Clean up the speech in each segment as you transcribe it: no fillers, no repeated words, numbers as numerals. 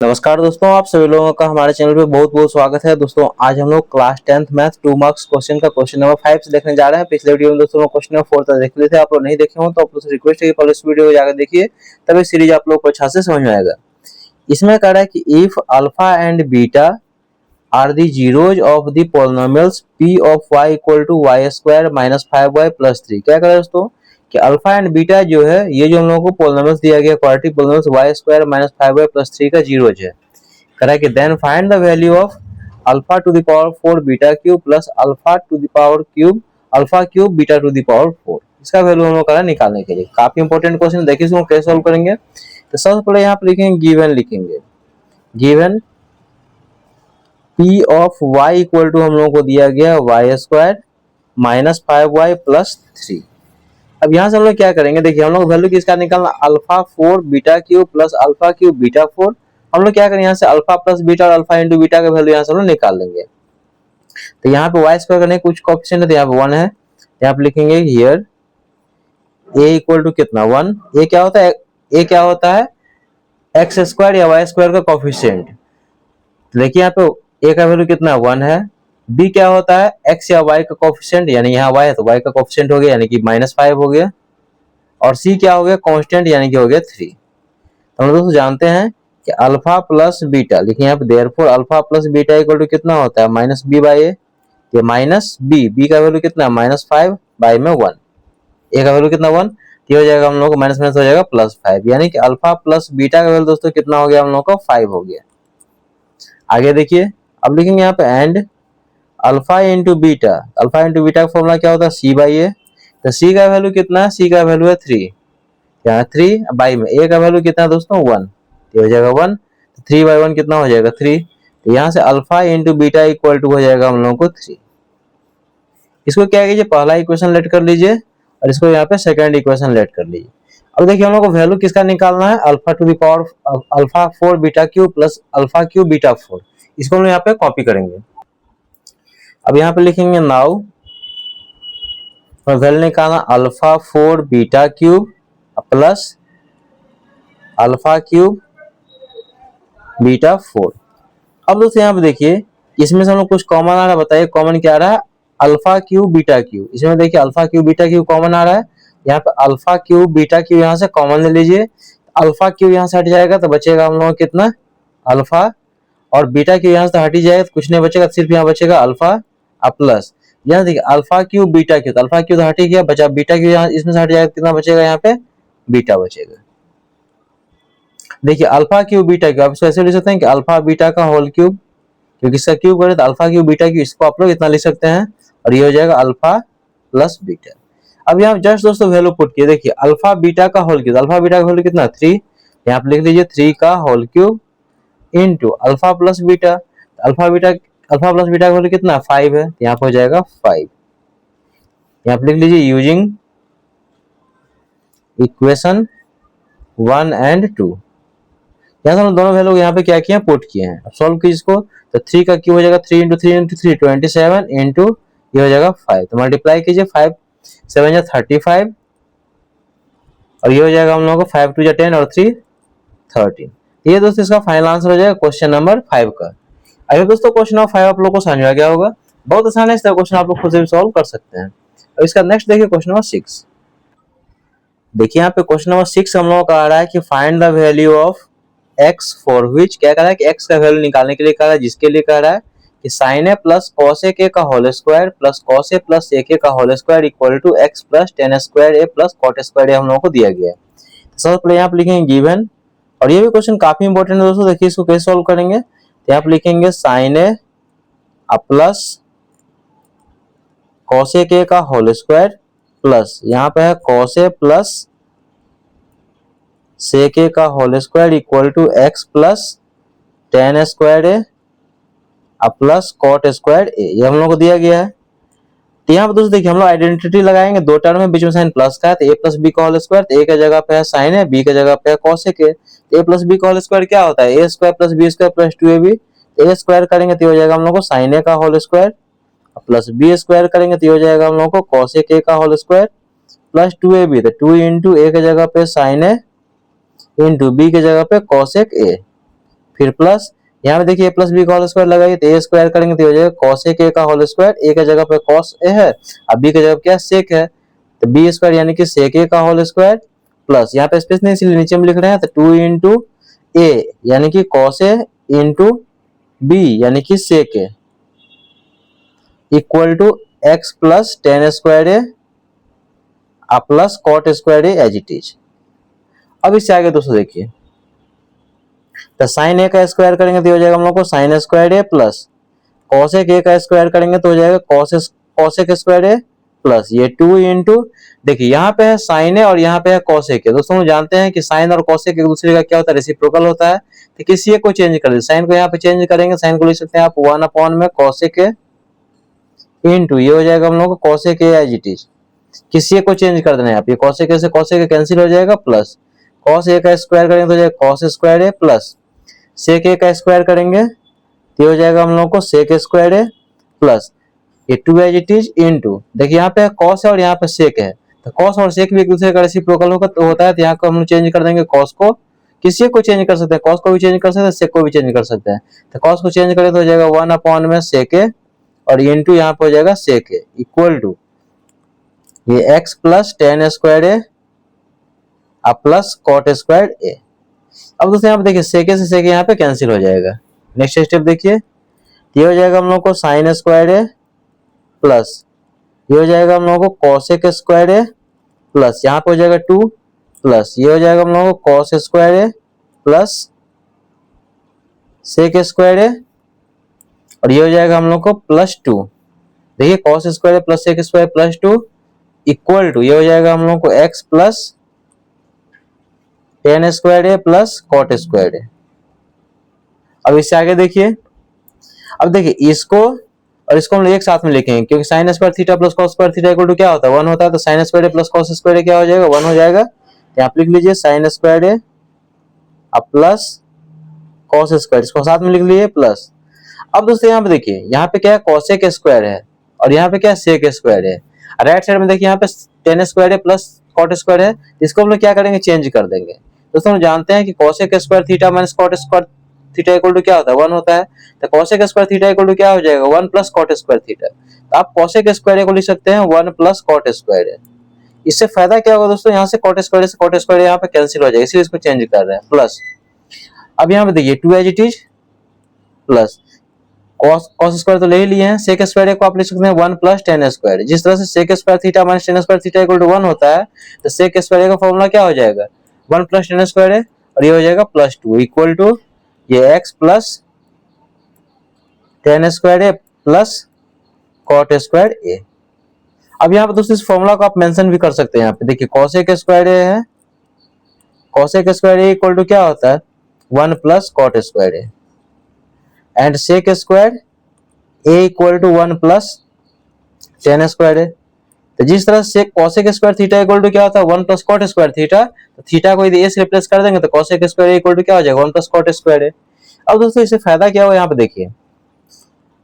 नमस्कार दोस्तों, आप सभी लोगों का हमारे चैनल पे बहुत बहुत स्वागत है। दोस्तों आज हम लोग class 10th math 2 marks question का क्वेश्चन नंबर 5 से देखने जा रहे हैं। पिछले वीडियो में दोस्तों क्वेश्चन नंबर 4 तक देख लिए थे। आप लोग नहीं देखे हो तो आप लोग से रिक्वेस्ट है कि पहले इस वीडियो को जाकर देखिए, तभी सीरीज आप लोग को अच्छा से समझ में आएगा। इसमें कह रहा है कि if alpha and beta are the zeros of the polynomials p of y equal to y square minus 5y plus 3। क्या कह रहा है दोस्तों कि अल्फा एंड बीटा जो है ये जो हम लोगों को पॉलिनोमियल्स दिया गया quadratic polynomials y square minus 5y plus 3 का जीरोज है। कह रहा है कि then find the value of alpha to the power 4 beta cube plus alpha to the power cube alpha cube beta to the power 4। इसका value हम लोग कह रहा है निकालने के लिए। काफी इंपॉर्टेंट क्वेश्चन, देखिए इसको कैसे सॉल्व करेंगे। तो सबसे पहले यहाँ पे लिखेंगे गिवन, लिखेंगे given p of y equal to हम लोगों को दिया गया y square minus 5y plus 3। अब यहाँ से हम लोग क्या करेंगे, देखिए हम लोग वैल्यू किसका निकालना, alpha 4 beta cube plus alpha cube beta 4। हम लोग क्या करेंगे यहाँ से अल्फा प्लस बीटा और अल्फा इंटू बीटा का वैल्यू यहाँ से हम लोग निकाल लेंगे। तो यहाँ पे y स्क्वायर करने कुछ कोएफिशिएंट है, तो यहाँ पे 1 है। यहाँ पे लिखेंगे हियर a इक्वल टू कितना 1। a क्या होता है, a क्या होता है x स्क्वायर या y स्क्वायर का कोएफिशिएंट। देखिए यहाँ पे a का वैल्यू कितना 1 है। b क्या होता है x या y का कोएफिशिएंट, यानी यहाँ y है तो y का कोएफिशिएंट हो गया यानी कि -5 हो गया। और c क्या हो गया कांस्टेंट यानी कि हो गया 3। तो हम दोस्तों जानते हैं कि अल्फा प्लस बीटा, लिखिए यहाँ पे therefore alpha plus beta equal to कितना होता है माइनस बी बाई ए। ये माइनस बी का वैल्यू कितना है -5 बाई में 1। ए का वैल्यू कितना 1, ये हो जाएगा हम लोग को माइनस माइनस हो जाएगा +5, यानी कि अल्फा प्लस बीटा का वैल्यू दोस्तों कितना हो गया हम लोग का 5 हो गया। आगे देखिए अब लिखेंगे यहाँ पे and alpha into beta. Alpha into beta का फॉर्मूला क्या होता है सी बाई ए। तो सी का वैल्यू कितना है, सी का वैल्यू है 3, यहाँ 3 बाई में ए का वैल्यू कितना है दोस्तों 1, ये हो जाएगा 1। 3 बाई 1 कितना हो जाएगा 3। तो यहाँ से alpha into beta equal to हो जाएगा हम लोगों को 3। इसको क्या कीजिए, पहला इक्वेशन लेट कर लीजिए और इसको यहाँ पे सेकंड इक्वेशन लेट कर लीजिए। अब देखिए हम लोग को वैल्यू किसका निकालना है, alpha to the power alpha 4 beta cube plus alpha cube beta 4। इसको हम यहाँ पे कॉपी करेंगे। अब यहाँ पे लिखेंगे नाउ वैल्यू निकालना alpha 4 beta cube plus alpha cube beta 4। अब दोस्तों यहाँ पे देखिए इसमें से हम लोग कुछ कॉमन आ रहा है, बताइए कॉमन क्या आ रहा है, अल्फा क्यूब बीटा क्यूब। इसमें देखिए alpha cube beta cube common आ रहा है। यहाँ पे अल्फा क्यूब बीटा क्यूब यहाँ से कॉमन ले लीजिए। अल्फा क्यूब यहाँ से हट जाएगा तो बचेगा हम लोग कितना अल्फा, और बीटा क्यूब यहाँ से हट ही जाएगा तो कुछ नहीं बचेगा, सिर्फ यहाँ बचेगा अल्फा प्लस। यहाँ देखिए alpha cube beta cube, alpha cube हट ही गया, बचा बीटा क्यूब यहाँ इसमें से हट जाएगा, कितना बचेगा यहाँ पे बीटा बचेगा। देखिए अल्फा क्यूब बीटा क्यूब आप इसको ऐसे लिख सकते हैं कि अल्फा बीटा का होल क्यूब, क्योंकि इसका क्यूब करें तो अल्फा क्यूब बीटा क्यूब, इसको आप लोग इतना लिख सकते हैं और ये हो जाएगा अल्फा प्लस बीटा। अब यहाँ जस्ट दोस्तों वैल्यू पुट किए, देखिए अल्फा बीटा का होल क्यूब, अल्फा बीटा का होल कितना 3, यहाँ पे लिख लीजिए 3 का whole cube into alpha plus beta. Alpha plus beta का होल कितना 5 है, यहाँ पे हो जाएगा 5। यहाँ पे लिख लीजिए यूजिंग इक्वेशन 1 एंड 2। यहाँ से हम दोनों वैल्यू यहाँ पे क्या किया पुट किए हैं। अब सॉल्व कीजिए इसको, तो 3 का क्यूब हो जाएगा 3 इंटू 3 इंटू 3 27 इंटू ये हो जाएगा 5। तो मल्टीप्लाई कीजिए 5 7 या 35 और ये हो जाएगा हम लोगों को 5 2 10 और 3 13। ये दोस्तों इसका फाइनल आंसर हो जाएगा क्वेश्चन नंबर 5 का। आई होप दोस्तों क्वेश्चन नंबर 5 आप लोगों को समझ आ गया होगा। बहुत आसान है, इस तरह क्वेश्चन आप लोग खुद से भी सॉल्व कर सकते हैं। अब इसका नेक्स्ट देखिए क्वेश्चन नंबर 6। देखिए यहाँ पे क्वेश्चन नंबर 6 हम लोगों का आ रहा है कि find the value of x for which, क्या कह रहा है कि x का वैल्यू निकालने के लिए कह रहा है, जिसके लिए कह रहा है कि sin a plus cos a का whole square plus cos a plus ak का whole square equal to x plus tan square a plus cot square a हम लोगों को दिया गया है। तो सबसे पहले यहाँ पे लिखेंगे गिवन, और ये भी क्वेश्चन काफी इंपॉर्टेंट है दोस्तों, देखिए इसको कैसे सॉल्व करेंगे। तो यहाँ पे लिखेंगे sin a plus cos a का होल स्क्वायर प्लस यहाँ पे है cos a plus sec a का whole square equal to x plus tan square a plus cot square a, ये हम लोग को दिया गया है। तो यहाँ पे दोस्तों देखिए हम लोग आइडेंटिटी लगाएंगे, दो टर्म में बीच में साइन प्लस का है, तो a प्लस बी का होल स्क्वायर, तो a का जगह पे है साइन है, b का जगह पे है cos a। a plus b का होल स्क्वायर क्या होता है a स्क्वायर plus b square plus 2ab। a square करेंगे तो हो जाएगा हम लोग को साइन a का whole square plus b square करेंगे तो हो जाएगा हम लोग को cos a का होल स्क्वायर प्लस 2ab। तो 2 इंटू a के जगह पे साइन a इंटू बी के जगह पे cosec a, फिर प्लस यहाँ पे देखिए प्लस बी का होल स्क्वायर लगाइए तो ए स्क्वायर करेंगे तो हो जाएगा cos a का होल स्क्वायर, ए की जगह पे cos a है अब बी की जगह क्या sec है तो बी स्क्वायर यानी कि sec a का होल स्क्वायर प्लस यहाँ पे स्पेस नहीं इसलिए नीचे में लिख रहे हैं तो 2 इंटू ए यानी कि cos a इंटू बी यानी कि sec a equal to x plus tan square a plus cot square a as it is. अब इससे आगे दोस्तों देखिए तो साइन ए का स्क्वायर करेंगे तो हो जाएगा हम लोग को sign square a plus cosec ए का स्क्वायर करेंगे तो हो जाएगा कॉसेक स्क्वायर ए प्लस ये 2 इंटू देखिए यहाँ पे है साइन ए और यहाँ पे है कॉसेक ए। दोस्तों जानते हैं कि साइन और कॉसेक एक दूसरे का क्या होता है रेसिप्रोकल होता है तो किसी एक को चेंज कर दे साइन को यहाँ पे चेंज करेंगे साइन को लिख सकते हैं आप 1 अपॉन में कॉसेक ए इंटू ये हो जाएगा हम लोग को cosec a as it is किसी एक को चेंज कर देना है आप ये कॉसेक ए से कॉसेक ए कैंसिल हो जाएगा प्लस कॉस ए का स्क्वायर करेंगे तो हो जाएगा कॉस स्क्वायर ए प्लस सेक ए का स्क्वायर करेंगे तो हो जाएगा हम लोग को सेक स्क्वायर ए प्लस ये 2 एज इट इज इनटू देखिए यहाँ पे कॉस है और यहाँ पे सेक है तो कॉस और सेक भी एक दूसरे का रेसिप्रोकल होता है तो यहाँ को हम चेंज कर देंगे कॉस को किसी को चेंज कर सकते हैं कॉस को भी चेंज कर सकते हैं सेक को भी चेंज कर सकते हैं तो कॉस को चेंज करें तो हो जाएगा 1 अपॉन में सेक ए और इनटू यहाँ पे हो जाएगा सेक ए इक्वल टू ये x plus tan square a plus cot square a. अब दोस्तों यहाँ पे देखिए सेके से सेके यहाँ पे कैंसिल हो जाएगा। नेक्स्ट स्टेप देखिए ये हो जाएगा हम लोग को साइन स्क्वायर ए प्लस ये हो जाएगा हम लोग को कॉसेक स्क्वायर ए प्लस यहाँ पे हो जाएगा 2 प्लस ये हो जाएगा हम लोग को cos square a plus sec square ए और ये हो जाएगा हम लोग को प्लस 2 देखिए cos square a plus sec square plus 2 equal to ये हो जाएगा हम लोग को x plus tan square a plus cot square a. अब इससे आगे देखिए अब देखिए इसको और इसको हम एक साथ में लिखेंगे क्योंकि sine square theta plus cos square theta equal to क्या होता है 1 होता है तो sine square a plus cos square a क्या हो जाएगा 1 हो जाएगा तो आप लिख लीजिए sign square a plus cos square इसको साथ में लिख लीजिए प्लस। अब दोस्तों यहाँ पे देखिए यहाँ पे क्या है कॉसेक स्क्वायर है और यहाँ पे क्या है सेक स्क्वायर है राइट साइड में देखिए यहाँ पे टेन स्क्वायर है प्लस कॉट स्क्वायर है इसको हम लोग क्या करेंगे चेंज कर देंगे। दोस्तों हम जानते हैं कि cosec square theta minus cot square theta equal to क्या होता है 1 होता है तो cosec square theta equal to क्या हो जाएगा 1 प्लस कॉट स्क्वायर थीटा तो आप कॉसेक स्क्वायर को लिख सकते हैं 1 प्लस कॉट स्क्वायर। इससे फायदा क्या होगा दोस्तों यहाँ से कॉट स्क्वायर यहाँ पे कैंसिल हो जाएगा इसलिए इसको चेंज कर रहे हैं प्लस। अब यहाँ पे देखिए 2 as it is plus cos square तो ले ही लिए हैं सेक स्क्वायर को आप लिख सकते हैं 1 प्लस टेन स्क्वायर जिस तरह से sec square theta minus tan square theta equal to 1 होता है तो सेक स्क्वायर का फॉर्मूला क्या हो जाएगा 1 प्लस टेन स्क्वायर है और ये हो जाएगा प्लस 2 इक्वल टू ये x plus tan square a plus cot square a. अब यहाँ पे दोस्तों इस फॉर्मूला को आप मेंशन भी कर सकते हैं यहाँ पे देखिए कॉसेक स्क्वायर ए है cosec square A equal to क्या होता है 1 plus cot square A and sec square A equal to 1 plus tan square A. तो जिस तरह से cosec square theta equal to क्या होता है 1 प्लस कॉट स्क्वायर थीटा तो थीटा को यदि ए से रिप्लेस कर देंगे तो कॉसेक स्क्वायर इक्वल टू क्या हो जाएगा 1 प्लस कॉट स्क्वायर ए। अब दोस्तों इससे फायदा क्या होगा यहाँ पे देखिए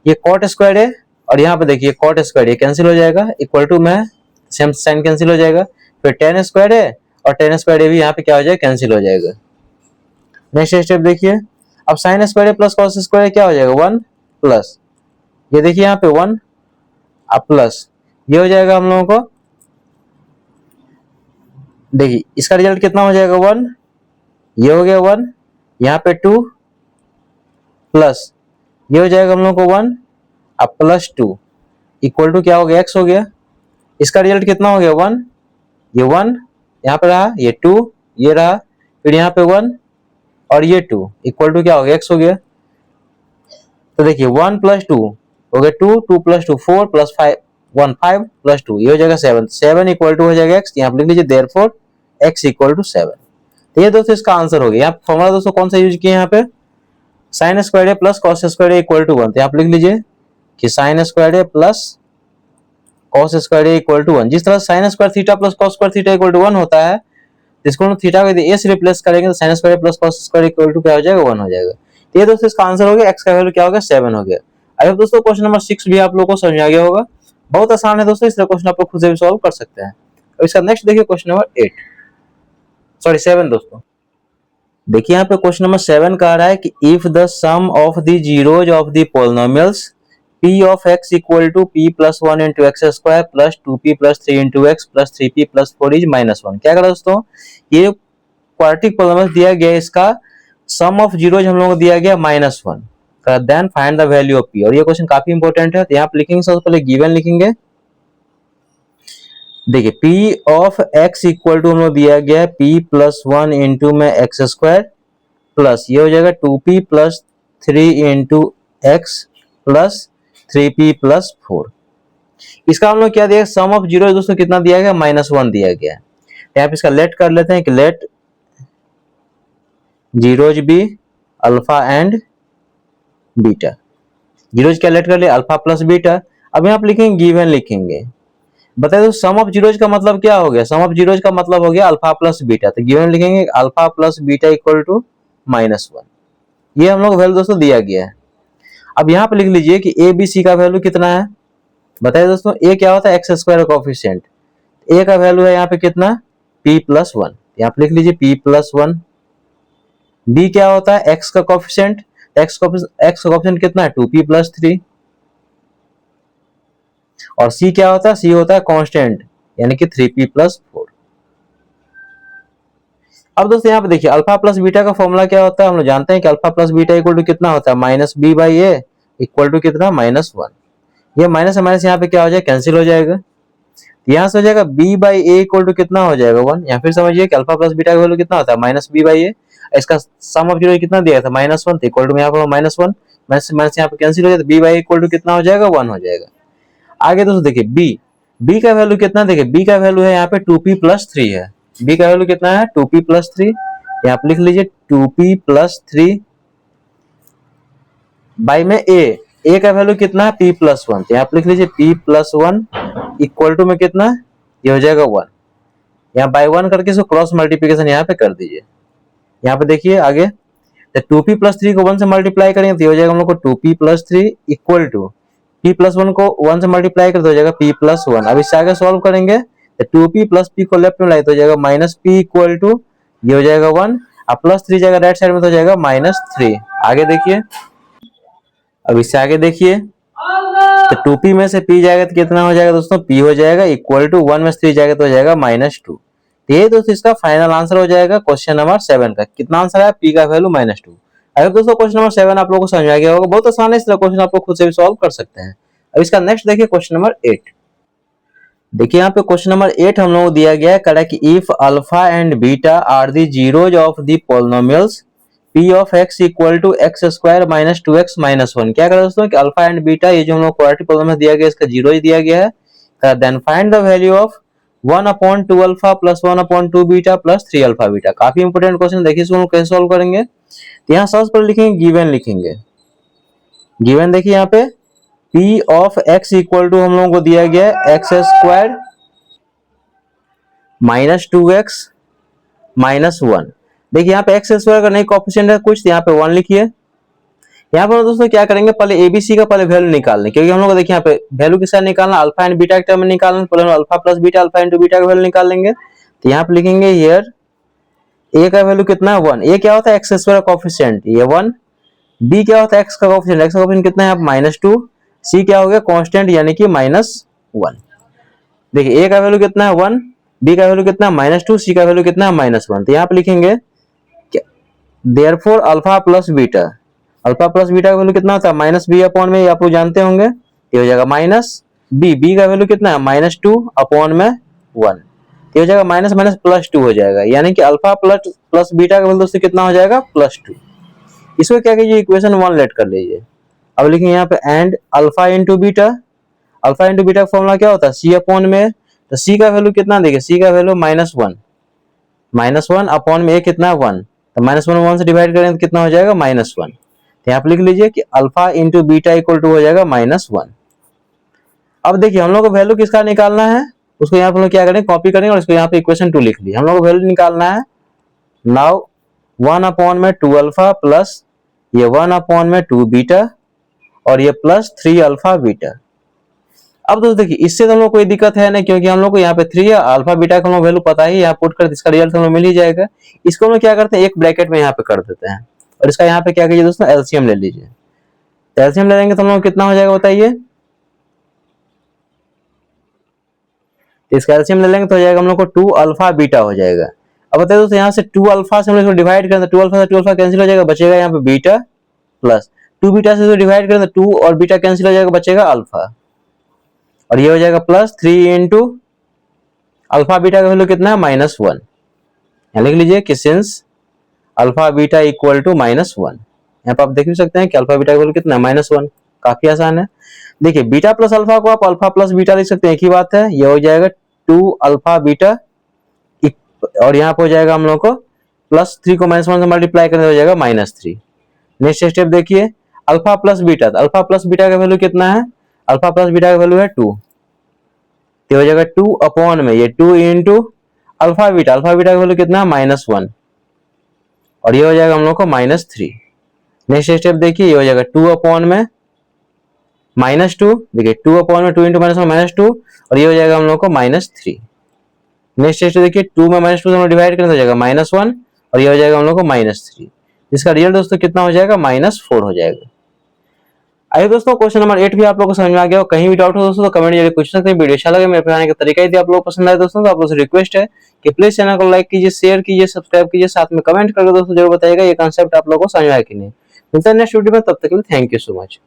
ये कॉट स्क्वायर ए और यहाँ पे देखिए कॉट स्क्वायर ए कैंसिल हो जाएगा इक्वल टू में सेम साइन कैंसिल हो जाएगा फिर टेन स्क्वायर ए और टेन स्क्वायर ए भी यहाँ पे क्या हो जाएगा कैंसिल हो जाएगा। नेक्स्ट स्टेप देखिए अब sign square a plus cos square क्या हो जाएगा 1 प्लस ये देखिए यहाँ पे 1 अब प्लस ये हो जाएगा हम लोगों को देखिए इसका रिजल्ट कितना हो जाएगा 1 ये हो गया 1 यहाँ पे 2 प्लस ये हो जाएगा हम लोग को 1 अब प्लस 2 इक्वल टू क्या हो गया x हो गया इसका रिजल्ट कितना हो गया 1 ये 1 यहाँ पे रहा ये 2 ये रहा फिर यहाँ पे 1 और ये 2 इक्वल टू क्या हो गया x हो गया। तो देखिए 1 प्लस 2 हो गया 2 2 प्लस 2 4 प्लस 5 1 5 प्लस 2 ये हो जाएगा 7 7 इक्वल टू हो जाएगा x यहाँ पे लिख लीजिए देयरफॉर x इक्वल टू 7। तो ये दोस्तों इसका आंसर हो गया। यहाँ फॉर्मूला दोस्तों कौन सा यूज किए यहाँ पे sine square a plus cos square A equal to 1 तो आप लिख लीजिए कि sine square a plus cos square A equal to 1 जिस तरह sine square theta plus cos square theta equal to 1 होता है इसको हम थीटा को यदि ए से रिप्लेस करेंगे तो sine square plus cos square equal to क्या हो जाएगा 1 हो जाएगा। तो ये दोस्तों इसका आंसर हो गया x का वैल्यू क्या हो गया 7 हो गया। आई होप दोस्तों क्वेश्चन नंबर 6 भी आप लोगों को समझ आ गया होगा। बहुत आसान है दोस्तों इस तरह क्वेश्चन आप लोग खुद से भी सॉल्व कर सकते हैं। अब इसका नेक्स्ट देखिए क्वेश्चन नंबर 7 दोस्तों देखिए यहाँ पे क्वेश्चन नंबर 7 कह रहा है कि if the sum of the zeros of the polynomials p of x equal to p plus 1 into x square plus 2p plus 3 into x plus 3p plus 4 is -1। क्या करा दोस्तों, ये क्वाड्रेटिक पॉलिनोमियल दिया गया है, इसका सम ऑफ जीरोज हम लोगों को दिया गया -1, then find the value of p। और ये क्वेश्चन काफी इंपॉर्टेंट है, तो यहाँ पे लिखेंगे सबसे पहले गिवन लिखेंगे। देखिए p of x equal to हम लोग दिया गया है p प्लस 1 इंटू में एक्स स्क्वायर प्लस ये हो जाएगा 2p plus 3 into x plus 3p plus 4। इसका हम लोग क्या दिया, सम ऑफ जीरो दोस्तों कितना दिया गया, -1 दिया गया है। यहाँ पे इसका लेट कर लेते हैं कि let zeros be alpha and beta. Zeros क्या लेट कर लिया, अल्फा प्लस बीटा। अब यहाँ पे लिखेंगे गिवन लिखेंगे। बताइए तो सम ऑफ जीरोज का मतलब क्या हो गया, सम ऑफ जीरोज का मतलब हो गया अल्फा प्लस बीटा, तो गिवन लिखेंगे alpha plus beta equal to -1। ये हम लोग वैल्यू दोस्तों दिया गया है। अब यहाँ पे लिख लीजिए कि ए बी सी का वैल्यू कितना है। बताइए दोस्तों ए क्या होता है, एक्स स्क्वायर कोएफिशिएंट। ए का वैल्यू है यहाँ पे कितना, p प्लस 1। यहाँ पे लिख लीजिए p प्लस 1। बी क्या होता है, एक्स का कोएफिशिएंट। एक्स का कोएफिशिएंट कितना है, 2p प्लस 3। और सी क्या होता है, सी होता है कांस्टेंट यानी कि 3p प्लस 4। अब दोस्तों यहाँ पे देखिए अल्फा प्लस बीटा का फॉर्मूला क्या होता है, हम लोग जानते हैं कि alpha plus beta equal to कितना होता है, minus b by a equal to कितना, -1। ये माइनस माइनस यहाँ पे क्या हो जाएगा, कैंसिल हो जाएगा। यहाँ से हो जाएगा b by a equal to कितना हो जाएगा 1। या फिर समझिए कि अल्फा प्लस बीटा का वैल्यू कितना होता है, -b बाई ए। इसका सम ऑफ जीरो कितना दिया था, -1, तो इक्वल टू यहाँ पर -1 माइनस माइनस यहाँ पे कैंसिल हो जाए, तो b बाई इक्वल टू कितना हो जाएगा, 1 हो जाएगा। आगे दोस्तों देखिए b का वैल्यू कितना, देखिए b का वैल्यू है यहाँ पे 2p प्लस 3 है। b का वैल्यू कितना है, 2p प्लस 3। यहाँ पे लिख लीजिए 2p प्लस 3 बाई में a का वैल्यू कितना है, p प्लस 1। तो यहाँ पे लिख लीजिए p प्लस 1 इक्वल टू में कितना, ये हो जाएगा 1। यहाँ बाई 1 करके इसको क्रॉस मल्टीप्लिकेशन यहाँ पे कर दीजिए। यहाँ पे देखिए आगे, तो 2p प्लस 3 को 1 से मल्टीप्लाई करेंगे तो ये हो जाएगा हम लोग को 2p plus 3 equal to p plus 1 को 1 से मल्टीप्लाई कर तो हो जाएगा p प्लस 1। अब इससे आगे सॉल्व करेंगे तो 2p प्लस p को लेफ्ट में लाए तो हो जाएगा माइनस p इक्वल टू ये हो जाएगा 1। अब प्लस 3 जाएगा राइट साइड में तो हो जाएगा -3। आगे देखिए, अब इससे आगे देखिए तो 2p में से p जाएगा तो कितना हो जाएगा दोस्तों, p हो जाएगा इक्वल टू 1 में से 3 जाएगा तो हो जाएगा -2। ये दोस्तों इसका फाइनल आंसर हो जाएगा क्वेश्चन नंबर 7 का। कितना आंसर है, p का वैल्यू -2। अगर दोस्तों क्वेश्चन नंबर 7 आप लोगों को समझ आ गया होगा, बहुत आसान है, इस तरह क्वेश्चन आप लोग खुद से भी सॉल्व कर सकते हैं। अब इसका नेक्स्ट देखिए क्वेश्चन नंबर 8। देखिए यहाँ पे क्वेश्चन नंबर 8 हम लोगों को दिया गया है, कह रहा है कि if alpha and beta are the zeros of the polynomials p of x equal to x square minus 2x minus 1। क्या करें दोस्तों कि अल्फा एंड बीटा ये जो हम लोग क्वाड्रेटिक पॉलिनोमियल दिया गया है, इसका जीरो ही दिया गया है। Then find the value of 1/2 alpha plus 1/2 beta plus 3 alpha beta. काफी इंपोर्टेंट क्वेश्चन, देखिए इसको हम लोग कैसे सॉल्व करेंगे। तो यहाँ सबसे पहले लिखेंगे गिवन लिखेंगे। गिवन देखिए यहाँ पे p of x equal to हम लोगों को दिया गया है x square minus 2x minus 1। देखिए यहाँ पे एक्स स्क्वायर का नहीं कोएफिशिएंट है कुछ, तो यहाँ पे 1 लिखिए। यहाँ पर दोस्तों क्या करेंगे, पहले एबीसी का पहले वैल्यू निकालने, क्योंकि हम लोग को देखिए यहाँ पे वैल्यू किसका निकालना, अल्फा एंड बीटा के टर्म में निकालना। पहले alpha plus beta alpha into beta का वैल्यू निकाल लेंगे। तो यहाँ पे लिखेंगे हियर ए का वैल्यू कितना है 1। ए क्या होता है, एक्स स्क्वायर का कोएफिशिएंट, ये 1। बी क्या होता है, एक्स का कोएफिशिएंट, एक्स का कोएफिशिएंट कितना है यहाँ -2। सी क्या हो गया, कांस्टेंट यानी कि -1। देखिए ए का वैल्यू कितना है 1, बी का वैल्यू कितना है -2, सी का वैल्यू कितना है -1। तो यहाँ पे लिखेंगे therefore alpha plus beta, alpha plus beta का वैल्यू कितना होता है -b अपॉन में, आप लोग जानते होंगे, ये हो जाएगा बी का वैल्यू कितना है -2 अपॉन में 1, ये हो जाएगा माइनस माइनस +2 हो जाएगा। यानी कि अल्फा प्लस बीटा का वैल्यू दोस्तों कितना हो जाएगा, +2। इसको क्या कीजिए, इक्वेशन 1 लेट कर लीजिए। अब लिखेंगे यहाँ पे and alpha into beta, alpha into beta का फॉर्मूला क्या होता है, c अपॉन में। तो c का वैल्यू कितना, देखिए c का वैल्यू -1 अपॉन में a कितना है 1, तो -1 से डिवाइड करें तो कितना हो जाएगा -1। तो यहाँ पे लिख लीजिए कि alpha into beta equal to हो जाएगा -1। अब देखिए हम लोग को वैल्यू किसका निकालना है, उसको यहाँ पे हम लोग क्या करेंगे, कॉपी करेंगे और इसको यहाँ पे इक्वेशन 2 लिख लिया। हम लोग को वैल्यू निकालना है नाउ 1 अपॉन में 2 अल्फा प्लस ये 1 अपॉन में 2 बीटा और ये प्लस 3 अल्फा बीटा। अब दोस्तों देखिए इससे तो हम लोग कोई दिक्कत है नहीं, क्योंकि हम लोग को यहाँ पे 3 है, अल्फा बीटा का हम लोग वैल्यू पता ही, यहाँ पुट कर इसका रिजल्ट हम लोग मिल ही जाएगा। इसको हम लोग क्या करते हैं, एक ब्रैकेट में यहाँ पे कर देते हैं और इसका यहाँ पे क्या कीजिए दोस्तों, एलसीएम ले लीजिए। एलसीएम ले लेंगे तो हम लोग कितना हो जाएगा बताइए, इसका एलसीएम ले लेंगे तो हो जाएगा हम लोग को 2 अल्फा बीटा हो जाएगा। अब बताइए दोस्तों यहाँ से 2 अल्फा से हम लोग डिवाइड करें तो 2 अल्फा से 2 अल्फा कैंसिल हो जाएगा, बचेगा यहाँ पे बीटा प्लस 2 बीटा से डिवाइड करें तो 2 और बीटा कैंसिल हो जाएगा, बचेगा अल्फा, और ये हो जाएगा प्लस 3 इंटू अल्फा बीटा का वैल्यू कितना है, -1। यहाँ लिख लीजिए कि since alpha beta equal to -1, यहाँ पर आप देख भी सकते हैं कि अल्फा बीटा का वैल्यू कितना है, -1। काफी आसान है। देखिए बीटा प्लस अल्फा को आप अल्फा प्लस बीटा लिख सकते हैं, एक ही बात है। ये हो जाएगा 2 अल्फा बीटा और यहाँ पे हो जाएगा हम लोग को प्लस 3 को -1 से मल्टीप्लाई करने हो जाएगा -3। नेक्स्ट स्टेप देखिए, अल्फा प्लस बीटा, तो अल्फा प्लस बीटा का वैल्यू कितना है, अल्फा प्लस बीटा का वैल्यू है 2, तो हो जाएगा 2 अपॉन में ये 2 इंटू अल्फा बीटा का वैल्यू कितना है, -1, और ये हो जाएगा हम लोग को -3। नेक्स्ट स्टेप देखिए, ये हो जाएगा 2 अपॉन में -2, देखिए 2 अपॉन में 2 इंटू -1 -2, और ये हो जाएगा हम लोग को -3। नेक्स्ट स्टेप देखिए 2 में -2 से डिवाइड करें तो हो जाएगा -1, और ये हो जाएगा हम लोग को -3। इसका रिजल्ट दोस्तों कितना हो जाएगा, -4 हो जाएगा। आइए दोस्तों क्वेश्चन नंबर 8 भी आप लोगों को समझ में आ गया हो। कहीं भी डाउट हो दोस्तों तो कमेंट जरिए पूछ सकते हैं। वीडियो अच्छा लगे, मेरे बनाने का तरीका यदि आप लोगों को पसंद आए दोस्तों तो आप लोगों से रिक्वेस्ट है कि प्लीज चैनल को लाइक कीजिए, शेयर कीजिए, सब्सक्राइब कीजिए, साथ में कमेंट करके दोस्तों जरूर बताइएगा ये कांसेप्ट आप लोगों को समझ में आया कि नहीं। मिलते हैं नेक्स्ट वीडियो में, तब तक के लिए थैंक यू सो मच।